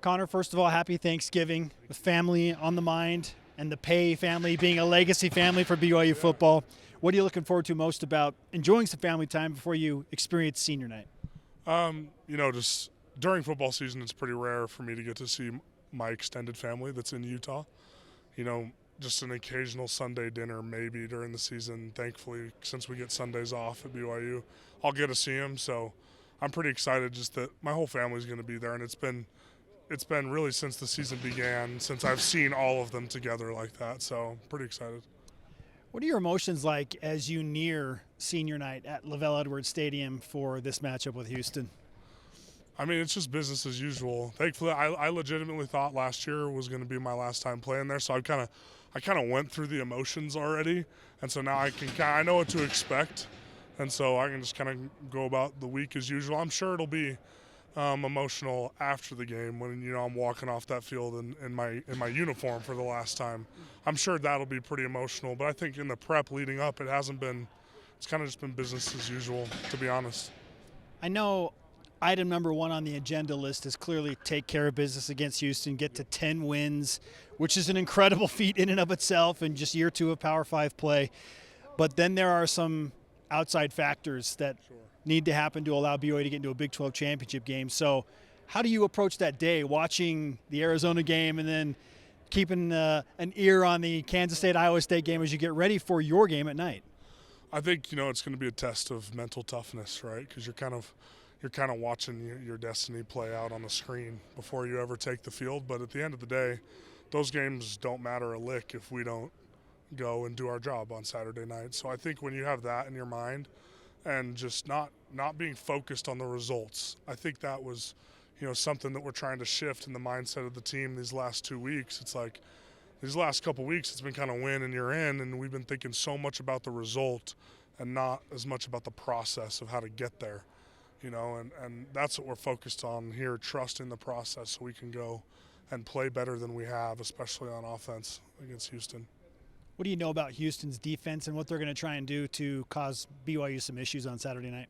Connor, first of all, happy Thanksgiving with family on the mind and the Pay family being a legacy family for BYU football. What are you looking forward to most about enjoying some family time before you experience senior night? Just during football season, it's pretty rare for me to get to see my extended family that's in Utah. Just an occasional Sunday dinner maybe during the season. Thankfully, since we get Sundays off at BYU, I'll get to see them. So I'm pretty excited just that my whole family's going to be there, and it's been really since the season began, since I've seen all of them together like that. So I'm pretty excited. What are your emotions like as you near senior night at Lavelle Edwards Stadium for this matchup with Houston? I mean, it's just business as usual. Thankfully, I legitimately thought last year was going to be my last time playing there, so I kind of went through the emotions already, and so now I know what to expect, and so I can just kind of go about the week as usual. I'm sure it'll be emotional after the game when I'm walking off that field in my uniform for the last time. I'm sure that'll be pretty emotional, but I think in the prep leading up, it's kind of just been business as usual, to be honest. I know item number one on the agenda list is clearly take care of business against Houston, get to 10 wins, which is an incredible feat in and of itself in just year 2 of Power 5 play. But then there are some outside factors that need to happen to allow BYU to get into a Big 12 championship game. So how do you approach that day, watching the Arizona game and then keeping an ear on the Kansas State-Iowa State game as you get ready for your game at night? I think, it's going to be a test of mental toughness, right? Because you're kind of watching your destiny play out on the screen before you ever take the field. But at the end of the day, those games don't matter a lick if we don't go and do our job on Saturday night. So I think when you have that in your mind and just not being focused on the results, I think that was, something that we're trying to shift in the mindset of the team these last 2 weeks. It's like these last couple weeks, it's been kind of win and you're in, and we've been thinking so much about the result and not as much about the process of how to get there. And that's what we're focused on here, trusting the process so we can go and play better than we have, especially on offense against Houston. What do you know about Houston's defense and what they're going to try and do to cause BYU some issues on Saturday night?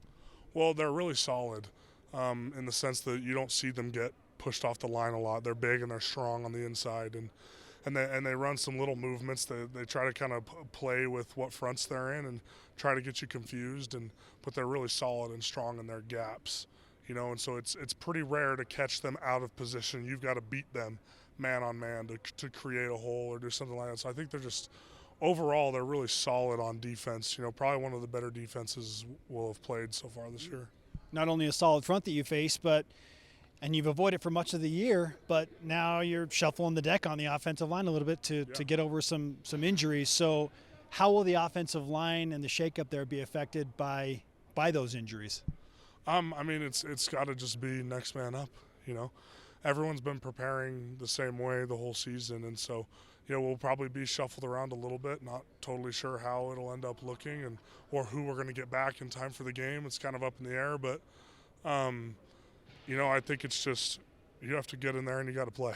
Well, they're really solid in the sense that you don't see them get pushed off the line a lot. They're big and they're strong on the inside, and they run some little movements. They try to kind of play with what fronts they're in and try to get you confused, but they're really solid and strong in their gaps, and so it's pretty rare to catch them out of position. You've got to beat them man on man to create a hole or do something like that. So I think overall they're really solid on defense. Probably one of the better defenses we'll have played so far this year. Not only a solid front that you face, and you've avoided for much of the year, but now you're shuffling the deck on the offensive line a little bit to get over some injuries. So how will the offensive line and the shakeup there be affected by those injuries? I mean, it's got to just be next man up. Everyone's been preparing the same way the whole season, and so we'll probably be shuffled around a little bit. Not totally sure how it'll end up looking or who we're going to get back in time for the game. It's kind of up in the air, but I think it's just you have to get in there and you got to play.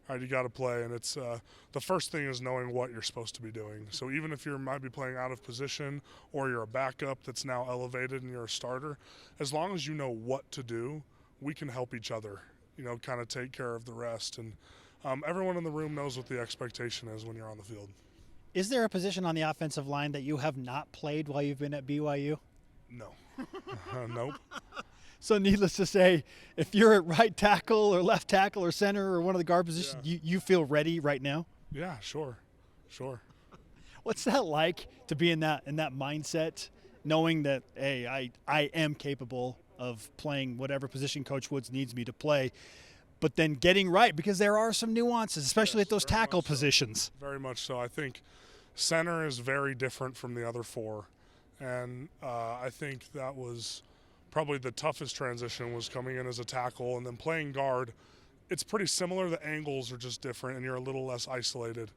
All right, you got to play, and it's the first thing is knowing what you're supposed to be doing. So even if you might be playing out of position or you're a backup that's now elevated and you're a starter, as long as you know what to do, we can help each other, kind of take care of the rest. And everyone in the room knows what the expectation is when you're on the field. Is there a position on the offensive line that you have not played while you've been at BYU? No. Nope. So needless to say, if you're at right tackle or left tackle or center or one of the guard positions, you feel ready right now? Yeah, sure. What's that like to be in that mindset, knowing that, hey, I am capable of playing whatever position Coach Woods needs me to play, but then getting right, because there are some nuances, especially at those tackle positions. Very much so. I think center is very different from the other four, and I think that was probably the toughest transition was coming in as a tackle and then playing guard. It's pretty similar. The angles are just different and you're a little less isolated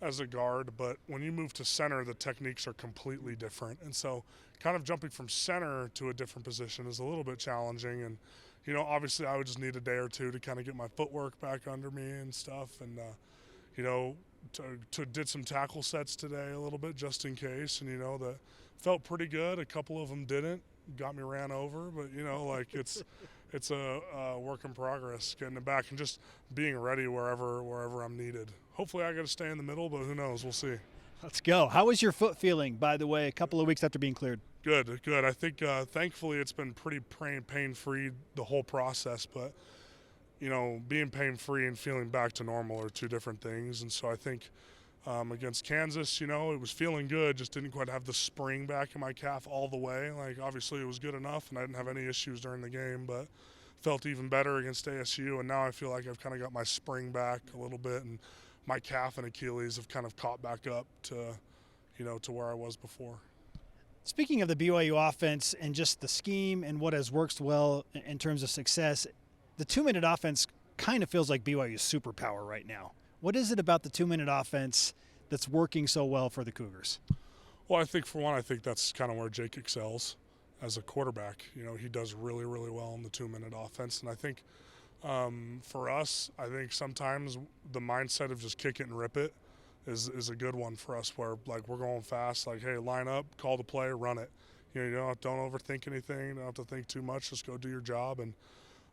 as a guard. But when you move to center, the techniques are completely different. And so kind of jumping from center to a different position is a little bit challenging. And, obviously I would just need a day or two to kind of get my footwork back under me and stuff. And, did some tackle sets today a little bit just in case. And, that felt pretty good. A couple of them didn't. Got me ran over, but it's it's a work in progress, getting it back and just being ready wherever I'm needed. Hopefully I got to stay in the middle, but who knows? We'll see. Let's go. How is your foot feeling, by the way, a couple of weeks after being cleared? Good, good. I think thankfully it's been pretty pain-free the whole process, but being pain-free and feeling back to normal are two different things. And so I think against Kansas, it was feeling good, just didn't quite have the spring back in my calf all the way. Like, obviously it was good enough, and I didn't have any issues during the game, but felt even better against ASU. And now I feel like I've kind of got my spring back a little bit, and my calf and Achilles have kind of caught back up to, to where I was before. Speaking of the BYU offense and just the scheme and what has worked well in terms of success, the 2-minute offense kind of feels like BYU's superpower right now. What is it about the 2-minute offense that's working so well for the Cougars? Well, I think for one, I think that's kind of where Jake excels as a quarterback. He does really, really well in the 2-minute offense. And I think for us, I think sometimes the mindset of just kick it and rip it is a good one for us, where like we're going fast, like, hey, line up, call the play, run it. You don't overthink anything, you don't have to think too much, just go do your job. And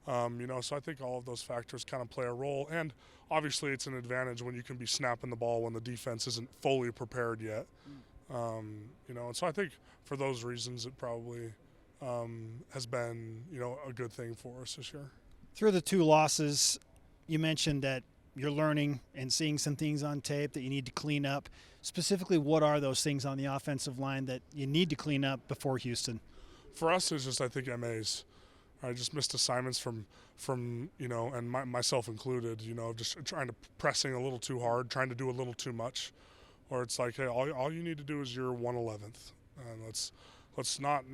so I think all of those factors kind of play a role. And obviously it's an advantage when you can be snapping the ball when the defense isn't fully prepared yet. And so I think for those reasons it probably has been, a good thing for us this year. Through the 2 losses, you mentioned that you're learning and seeing some things on tape that you need to clean up. Specifically, what are those things on the offensive line that you need to clean up before Houston? For us, it's just, I think, MAs. I just missed assignments from and myself included, just pressing a little too hard, trying to do a little too much. Or it's like, hey, all you need to do is your 1/11th. And let's not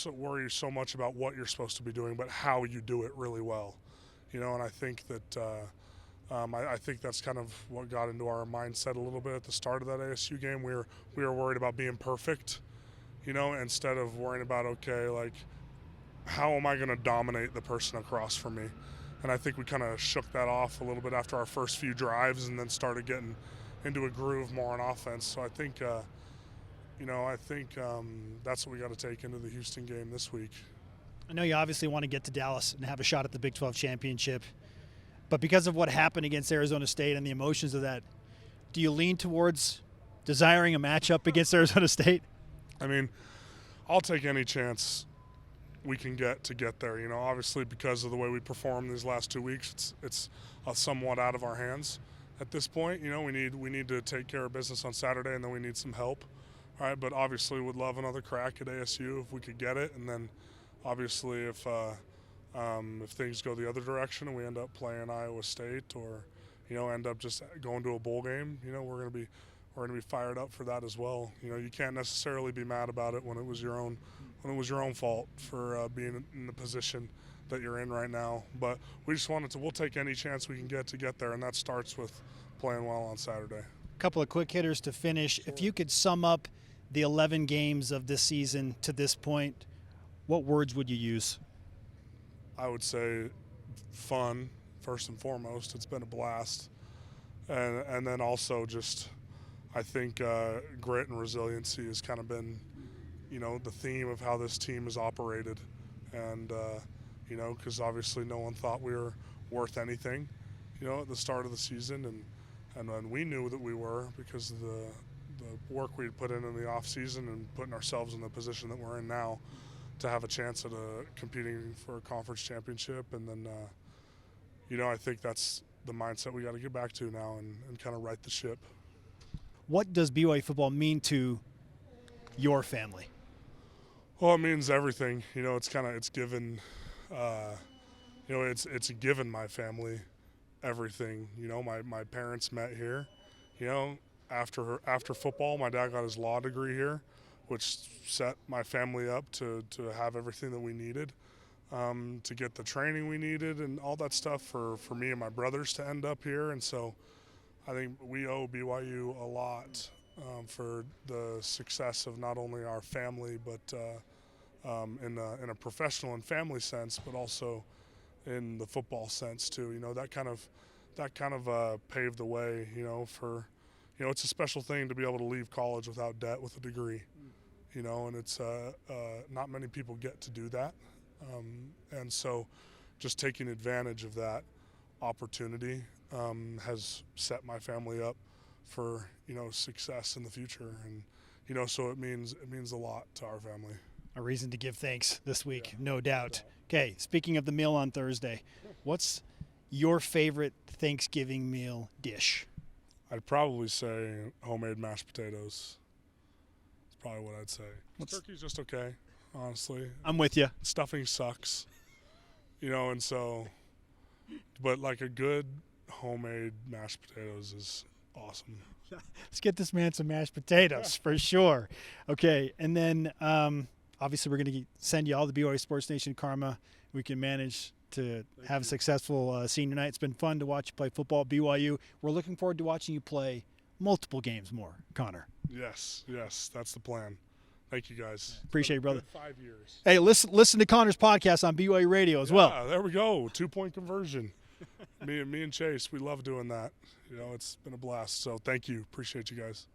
worry so much about what you're supposed to be doing, but how you do it really well. And I think that I think that's kind of what got into our mindset a little bit at the start of that ASU game. We were worried about being perfect, instead of worrying about, okay, like, how am I going to dominate the person across from me? And I think we kind of shook that off a little bit after our first few drives, and then started getting into a groove more on offense. So I think, that's what we got to take into the Houston game this week. I know you obviously want to get to Dallas and have a shot at the Big 12 championship, but because of what happened against Arizona State and the emotions of that, do you lean towards desiring a matchup against Arizona State? I mean, I'll take any chance we can get there. Obviously because of the way we performed these last 2 weeks, it's somewhat out of our hands at this point. We need to take care of business on Saturday, and then we need some help. All right, but obviously would love another crack at ASU if we could get it, and then obviously if things go the other direction and we end up playing Iowa State, or end up just going to a bowl game, we're gonna be fired up for that as well. You can't necessarily be mad about it when it was your own fault for being in the position that you're in right now. But we just we'll take any chance we can get to get there, and that starts with playing well on Saturday. A couple of quick hitters to finish. If you could sum up the 11 games of this season to this point, what words would you use? I would say fun, first and foremost. It's been a blast. And then also just, I think grit and resiliency has kind of been, the theme of how this team has operated. And, because obviously no one thought we were worth anything, at the start of the season. And we knew that we were, because of the work we had put in the off season and putting ourselves in the position that we're in now to have a chance at competing for a conference championship. And then, I think that's the mindset we got to get back to now and kind of right the ship. What does BYU football mean to your family? Well, it means everything. It's given, it's given my family everything. My parents met here. After football, my dad got his law degree here, which set my family up to have everything that we needed, to get the training we needed and all that stuff for me and my brothers to end up here. And so I think we owe BYU a lot for the success of not only our family, but in a professional and family sense, but also in the football sense too. That kind of paved the way, for, it's a special thing to be able to leave college without debt with a degree, and it's not many people get to do that. And so, just taking advantage of that opportunity has set my family up for, success in the future. And, so it means a lot to our family. A reason to give thanks this week, no doubt. Okay, speaking of the meal on Thursday, what's your favorite Thanksgiving meal dish? I'd probably say homemade mashed potatoes. That's probably what I'd say. Turkey's just okay, honestly. I'm with you. Stuffing sucks, and so, but like a good homemade mashed potatoes is awesome. Let's get this man some mashed potatoes for sure. Okay, and then obviously we're going to send you all the BYU Sports Nation karma we can manage to have a successful senior night. It's been fun to watch you play football at BYU. We're looking forward to watching you play multiple games more, Connor. Yes, that's the plan. Thank you, guys. Appreciate it, brother. 5 years. Hey, listen to Connor's podcast on BYU Radio as well. Yeah, there we go. 2-point conversion. me and Chase, we love doing that. It's been a blast. So thank you. Appreciate you guys.